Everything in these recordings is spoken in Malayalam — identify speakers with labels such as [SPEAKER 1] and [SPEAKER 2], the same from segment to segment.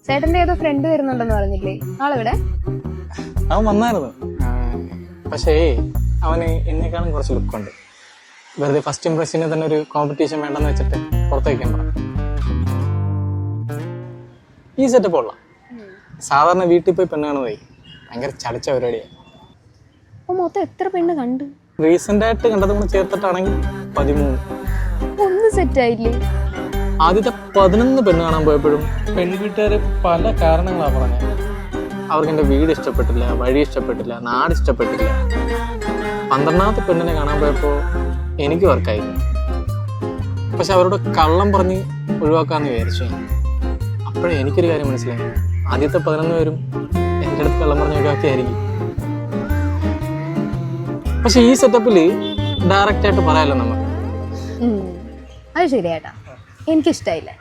[SPEAKER 1] ചേട്ടന്റെ ഏതോ ഫ്രണ്ട് വരുന്നുണ്ടെന്ന് പറഞ്ഞില്ലേ, ആളെവിടെ?
[SPEAKER 2] അവൻ വന്നായിരുന്നു. പക്ഷേ അവന് എന്നെക്കാളും കുറച്ച് ലുക്കുണ്ട്. വെറുതെ ഫസ്റ്റ് ഇംപ്രഷന് തന്നെ ഒരു കോമ്പറ്റീഷൻ വേണ്ടെന്ന് വെച്ചിട്ട് പുറത്തേക്കാൻ പറ. ഈ സെറ്റപ്പ് ഉള്ള സാധാരണ വീട്ടിൽ പോയി പെണ്ണ് കാണുന്നതായി ഭയങ്കര ചടച്ച പരിപാടിയാണ്.
[SPEAKER 1] അപ്പൊ മൊത്തം എത്ര പെണ്ണ് കണ്ടു?
[SPEAKER 2] റീസെന്റ് ആയിട്ട് കണ്ടത് കൂടെ ചേർത്തിട്ടാണെങ്കിൽ 13.
[SPEAKER 1] ഒന്ന് സെറ്റ് ആയില്ലേ?
[SPEAKER 2] ആദ്യത്തെ 11 പെണ്ണ് കാണാൻ പോയപ്പോഴും പെൺവീട്ടുകാർ പല കാരണങ്ങളാണ് പറഞ്ഞത്. അവർക്ക് എൻ്റെ വീട് ഇഷ്ടപ്പെട്ടില്ല, വഴി ഇഷ്ടപ്പെട്ടില്ല, നാട് ഇഷ്ടപ്പെട്ടില്ല. 12ാമത്തെ പെണ്ണിനെ കാണാൻ പോയപ്പോൾ എനിക്ക് വർക്കായി. പക്ഷെ അവരോട് കള്ളം പറഞ്ഞ് ഒഴിവാക്കാമെന്ന് വിചാരിച്ചു. അപ്പോഴേ എനിക്കൊരു കാര്യം മനസ്സിലായി, ആദ്യത്തെ 11 പേരും എൻ്റെ അടുത്ത് കള്ളം പറഞ്ഞ് ഒഴിവാക്കിയായിരിക്കും. പക്ഷെ ഈ സെറ്റപ്പിൽ ഡയറക്റ്റ് ആയിട്ട് പറയാമല്ലോ നമുക്ക്.
[SPEAKER 1] അത് ശരിയാട്ടാ, എനിക്കിഷ്ടായില്ല.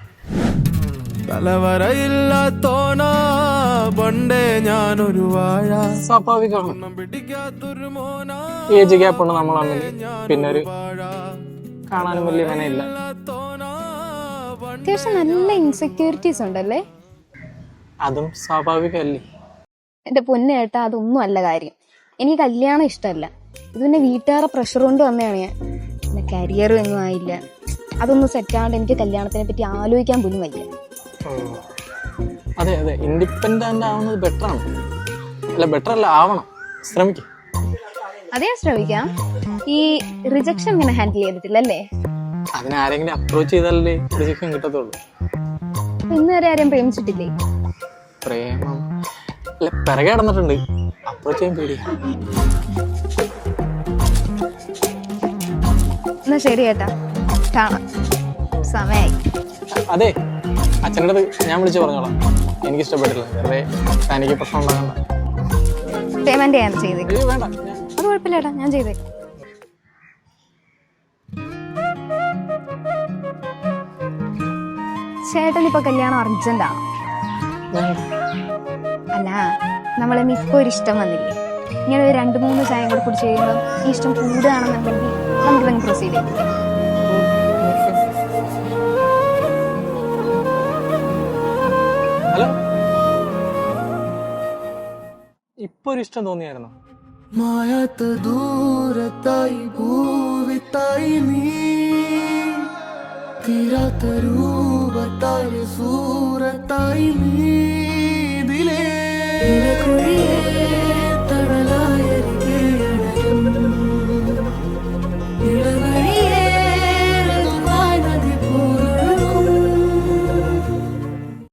[SPEAKER 2] സ്വാഭാവികമാണ്, ഏജ് ഗ്യാപ്പുണ്ട് നമ്മൾ തമ്മിൽ. പിന്നെ ഒരു കാണാനും വലിയ മനയില്ല.
[SPEAKER 1] അത്യാവശ്യം നല്ല ഇൻസെക്യൂരിറ്റീസ് ഉണ്ടല്ലേ?
[SPEAKER 2] അതും സ്വാഭാവികമല്ലേ?
[SPEAKER 1] എന്റെ പൊന്നു ചേട്ടാ, അതൊന്നും അല്ല കാര്യം. എനിക്ക് കല്യാണം ഇഷ്ടമല്ല. ഇത് പിന്നെ വീട്ടുകാരുടെ പ്രഷർ കൊണ്ട് വന്നതാണ് ഞാൻ. പിന്നെ കരിയറും എങ്ങും ആയില്ല. അതൊന്നും സെറ്റാണ്ട് എനിക്ക് കല്യാണത്തിനെ പറ്റി ആലോചിക്കാൻ പോലും വയ്യ.
[SPEAKER 2] അതെ അതെ, ഇൻഡിപെൻഡന്റ് ആവുന്നത് ബെറ്ററാണ്. അല്ല, ബെറ്റർ അല്ല, ആവണം. ശ്രമിക്കും.
[SPEAKER 1] അതേ ശ്രമിക്കാം. ഈ റിജക്ഷൻ ഇങ്ങനെ ഹാൻഡിൽ ചെയ്തിട്ടില്ലല്ലേ?
[SPEAKER 2] അതിനാരെങ്കിലും അപ്രോച്ച് ചെയ്താലേ റിജക്ഷൻ കിട്ടത്തുള്ളൂ.
[SPEAKER 1] ഇന്ന് വരെ ആരെയും പ്രേമിച്ചിട്ടില്ലേ?
[SPEAKER 2] പ്രേമം അല്ല, പിറകെ നടന്നിട്ടുണ്ട്. അപ്രോച്ച് ചെയ്യാൻ പേടിയാ.
[SPEAKER 1] എന്നാ ശരി ചേട്ടാ, കാണാം. സമയായി.
[SPEAKER 2] അതെ, അച്ഛൻ്റെ അടുത്ത് ഞാൻ വിളിച്ചു പറഞ്ഞോളാം. എനിക്ക് ഇഷ്ടപ്പെട്ടില്ല. വെറുതെ തനിക്ക് പ്രശ്നം ഉണ്ടാകണ്ട.
[SPEAKER 1] പേയ്മെന്റ് ഞാൻ ചെയ്തേക്കും.
[SPEAKER 2] വേണ്ട,
[SPEAKER 1] അത് കുഴപ്പമില്ല ചേട്ടാ, ഞാൻ ചെയ്തേക്കും. ചേട്ടനിപ്പോ കല്യാണം അർജന്റാണോ? അല്ല, നമ്മളെന്നെ ഇപ്പൊ ഒരു ഇഷ്ടം വന്നില്ലേ, ഇങ്ങനെ ഒരു 2-3 ചായം കൂടെ കുടിച്ച് കഴിയുമ്പോൾ ഈ ഇഷ്ടം കൂടുകയാണെന്നുണ്ടെങ്കിൽ നമുക്ക് തന്നെ പ്രൊസീഡ് ചെയ്യില്ലേ?
[SPEAKER 2] ഹലോ, ഇപ്പൊ ഒരു ഇഷ്ടം തോന്നിയായിരുന്നോ?
[SPEAKER 3] മായാത്ത ദൂരത്തായി ഭൂവിത്തായി നീ തീരാത്ത രൂപത്തായി സൂറത്തായി നീ ദിലേ